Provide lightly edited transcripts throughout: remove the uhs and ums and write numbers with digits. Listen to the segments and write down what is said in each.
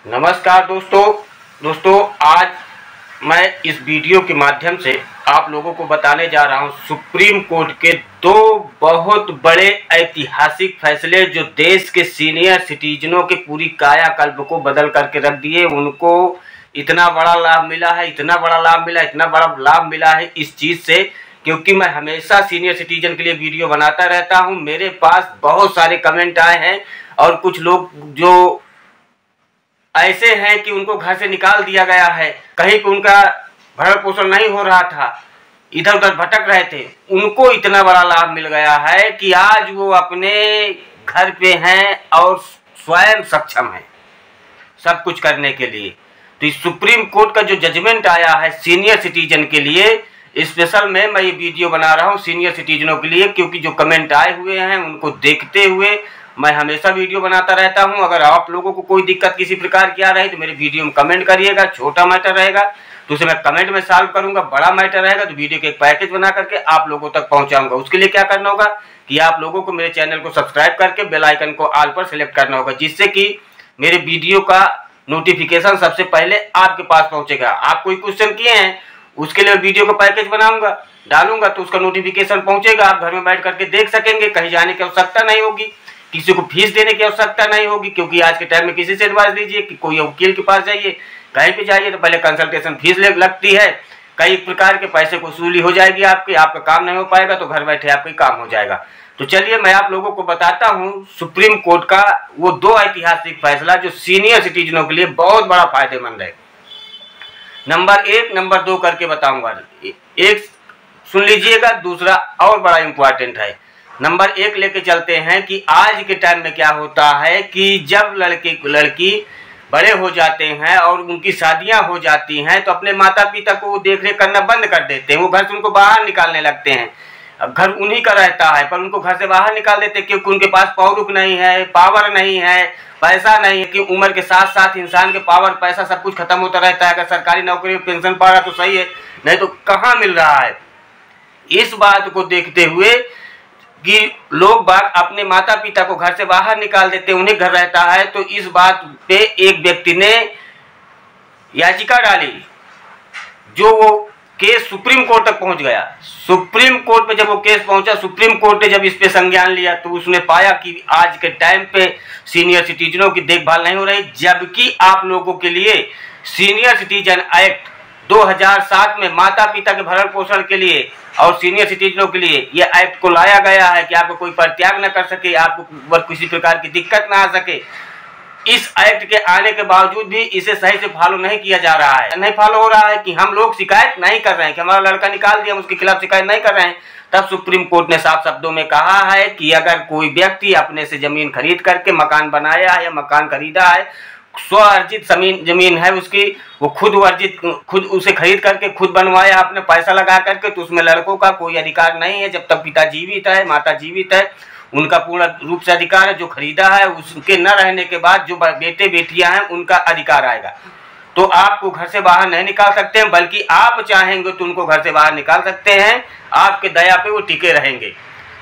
नमस्कार दोस्तों आज मैं इस वीडियो के माध्यम से आप लोगों को बताने जा रहा हूं सुप्रीम कोर्ट के दो बहुत बड़े ऐतिहासिक फैसले जो देश के सीनियर सिटीजनों के पूरी कायाकल्प को बदल करके रख दिए। उनको इतना बड़ा लाभ मिला है, इतना बड़ा लाभ मिला है इस चीज़ से, क्योंकि मैं हमेशा सीनियर सिटीजन के लिए वीडियो बनाता रहता हूं। मेरे पास बहुत सारे कमेंट आए हैं और कुछ लोग जो ऐसे हैं कि उनको घर से निकाल दिया गया है, कहीं पे उनका भरण पोषण नहीं हो रहा था, इधर उधर भटक रहे थे, उनको इतना बड़ा लाभ मिल गया है कि आज वो अपने घर पे हैं और स्वयं सक्षम हैं सब कुछ करने के लिए। तो इस सुप्रीम कोर्ट का जो जजमेंट आया है सीनियर सिटीजन के लिए, स्पेशल में मैं ये वीडियो बना रहा हूँ सीनियर सिटीजनों के लिए, क्योंकि जो कमेंट आए हुए हैं उनको देखते हुए मैं हमेशा वीडियो बनाता रहता हूं। अगर आप लोगों को कोई दिक्कत किसी प्रकार की आ रही तो मेरे वीडियो में कमेंट करिएगा। छोटा मैटर रहेगा तो उसे मैं कमेंट में सॉल्व करूंगा, बड़ा मैटर रहेगा तो वीडियो के एक पैकेज बना करके आप लोगों तक पहुंचाऊंगा। उसके लिए क्या करना होगा कि आप लोगों को मेरे चैनल को सब्सक्राइब करके बेल आइकन को ऑल पर सेलेक्ट करना होगा, जिससे कि मेरे वीडियो का नोटिफिकेशन सबसे पहले आपके पास पहुंचेगा। आप कोई क्वेश्चन किए हैं उसके लिए वीडियो का पैकेज बनाऊंगा, डालूंगा तो उसका नोटिफिकेशन पहुंचेगा। आप घर में बैठ करके देख सकेंगे, कहीं जाने की आवश्यकता नहीं होगी, किसी को फीस देने की आवश्यकता नहीं होगी, क्योंकि आज के टाइम में किसी से एडवाइस लीजिए कि कोई वकील के पास जाइए, कहीं पे जाइए तो पहले कंसल्टेशन फीस लगती है, कई प्रकार के पैसे को वसूली हो जाएगी आपकी, आपका काम नहीं हो पाएगा तो घर बैठे आपका काम हो जाएगा। तो चलिए मैं आप लोगों को बताता हूँ सुप्रीम कोर्ट का वो दो ऐतिहासिक फैसला जो सीनियर सिटीजनों के लिए बहुत बड़ा फायदेमंद है। नंबर 1 नंबर 2 करके बताऊंगा, एक सुन लीजिएगा, दूसरा और बड़ा इंपॉर्टेंट है। नंबर 1 लेके चलते हैं कि आज के टाइम में क्या होता है कि जब लड़की बड़े हो जाते हैं और उनकी शादियां हो जाती हैं तो अपने माता पिता को वो देख रेख करना बंद कर देते हैं, वो घर से उनको बाहर निकालने लगते हैं। अब घर उन्हीं का रहता है पर उनको घर से बाहर निकाल देते हैं, क्योंकि उनके पास पौरुष नहीं है, पावर नहीं है, पैसा नहीं है। कि उम्र के साथ साथ इंसान के पावर पैसा सब कुछ खत्म होता रहता है। अगर सरकारी नौकरी में पेंशन पा रहा तो सही है, नहीं तो कहाँ मिल रहा है। इस बात को देखते हुए कि लोग बाग अपने माता पिता को घर से बाहर निकाल देते, उन्हें घर रहता है, तो इस बात पे एक व्यक्ति ने याचिका डाली, जो वो केस सुप्रीम कोर्ट तक पहुंच गया। सुप्रीम कोर्ट पे जब वो केस पहुंचा, सुप्रीम कोर्ट ने जब इस पे संज्ञान लिया तो उसने पाया कि आज के टाइम पे सीनियर सिटीजनों की देखभाल नहीं हो रही, जबकि आप लोगों के लिए सीनियर सिटीजन एक्ट 2007 में माता पिता के भरण पोषण के लिए और सीनियर सिटीजनों के लिए ये एक्ट को लाया गया है कि आपको कोई परित्याग न कर सके, आपको किसी प्रकार की दिक्कत ना आ सके। इस एक्ट के आने के बावजूद भी इसे सही से फॉलो नहीं किया जा रहा है, नहीं फॉलो हो रहा है कि हम लोग शिकायत नहीं कर रहे हैं कि हमारा लड़का निकाल दिया, हम उसके खिलाफ शिकायत नहीं कर रहे हैं। तब सुप्रीम कोर्ट ने साफ शब्दों में कहा है कि अगर कोई व्यक्ति अपने से जमीन खरीद करके मकान बनाया है या मकान खरीदा है, स्व अर्जित जमीन है उसकी, वो खुद उसे खरीद करके खुद बनवाया आपने पैसा लगा करके, तो उसमें लड़कों का कोई अधिकार नहीं है। जब तक पिता जीवित है, माता जीवित है, उनका पूर्ण रूप से अधिकार है। जो खरीदा है उसके न रहने के बाद जो बेटे बेटियां हैं उनका अधिकार आएगा। तो आपको घर से बाहर नहीं निकाल सकते हैं, बल्कि आप चाहेंगे तो उनको घर से बाहर निकाल सकते हैं, आपके दया पे वो टिके रहेंगे।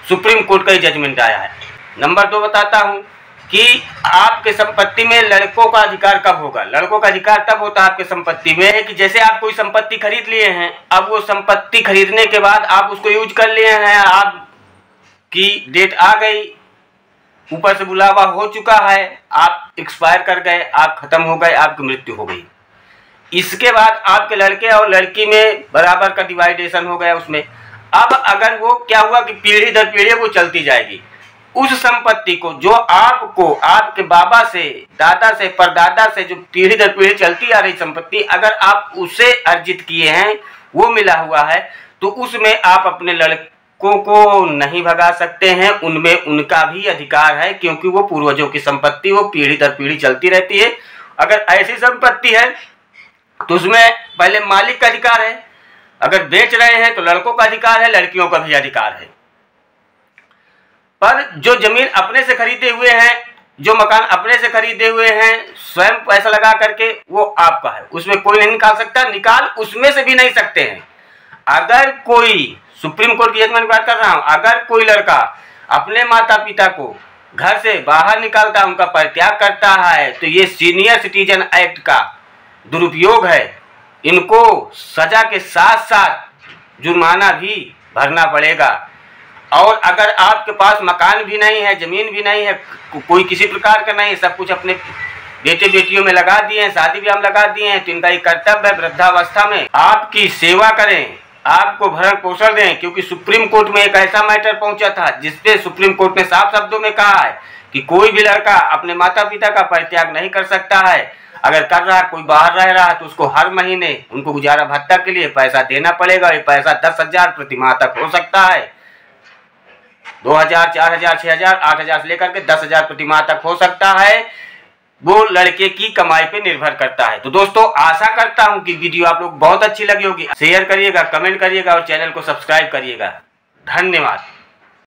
सुप्रीम कोर्ट का ही जजमेंट आया है। नंबर 2 बताता हूँ कि आपके संपत्ति में लड़कों का अधिकार कब होगा। लड़कों का अधिकार तब होता है आपके संपत्ति में कि जैसे आप कोई संपत्ति खरीद लिए हैं, अब वो संपत्ति खरीदने के बाद आप उसको यूज कर लिए हैं, आपकी डेट आ गई, ऊपर से बुलावा हो चुका है, आप एक्सपायर कर गए, आप खत्म हो गए, आपकी मृत्यु हो गई। इसके बाद आपके लड़के और लड़की में बराबर का डिवाइडेशन हो गया उसमें। अब अगर वो क्या हुआ कि पीढ़ी दर पीढ़ी वो चलती जाएगी, उस संपत्ति को जो आपको आपके बाबा से, दादा से, परदादा से जो पीढ़ी दर पीढ़ी चलती आ रही संपत्ति, अगर आप उसे अर्जित किए हैं, वो मिला हुआ है, तो उसमें आप अपने लड़कों को नहीं भगा सकते हैं, उनमें उनका भी अधिकार है, क्योंकि वो पूर्वजों की संपत्ति, वो पीढ़ी दर पीढ़ी चलती रहती है। अगर ऐसी संपत्ति है तो उसमें पहले मालिक का अधिकार है, अगर बेच रहे हैं तो लड़कों का अधिकार है, लड़कियों का भी अधिकार है। पर जो जमीन अपने से खरीदे हुए हैं, जो मकान अपने से खरीदे हुए हैं स्वयं पैसा लगा करके, वो आपका है, उसमें कोई नहीं निकाल सकता, निकाल उसमें से भी नहीं सकते हैं। अगर कोई, सुप्रीम कोर्ट की जजमेंट बात कर रहा हूं, अगर कोई लड़का अपने माता पिता को घर से बाहर निकलता है, उनका परित्याग करता है, तो ये सीनियर सिटीजन एक्ट का दुरुपयोग है। इनको सजा के साथ साथ जुर्माना भी भरना पड़ेगा। और अगर आपके पास मकान भी नहीं है, जमीन भी नहीं है, कोई किसी प्रकार का नहीं, सब कुछ अपने बेटे बेटियों में लगा दिए हैं, शादी ब्याह में लगा दिए हैं, तो इनका ये कर्तव्य है वृद्धावस्था में आपकी सेवा करें, आपको भरण पोषण दें। क्योंकि सुप्रीम कोर्ट में एक ऐसा मैटर पहुंचा था जिसपे सुप्रीम कोर्ट ने साफ शब्दों में कहा है कि कोई भी लड़का अपने माता पिता का परित्याग नहीं कर सकता है। अगर कर रहा है, कोई बाहर रह रहा है, तो उसको हर महीने उनको गुजारा भत्ता के लिए पैसा देना पड़ेगा। ये पैसा 10,000 प्रति माह तक हो सकता है, 2,000, 4,000, 6,000, 8,000 से लेकर के 10,000 प्रति माह तक हो सकता है। वो लड़के की कमाई पे निर्भर करता है। तो दोस्तों, आशा करता हूं कि वीडियो आप लोग बहुत अच्छी लगी होगी। शेयर करिएगा, कमेंट करिएगा और चैनल को सब्सक्राइब करिएगा। धन्यवाद।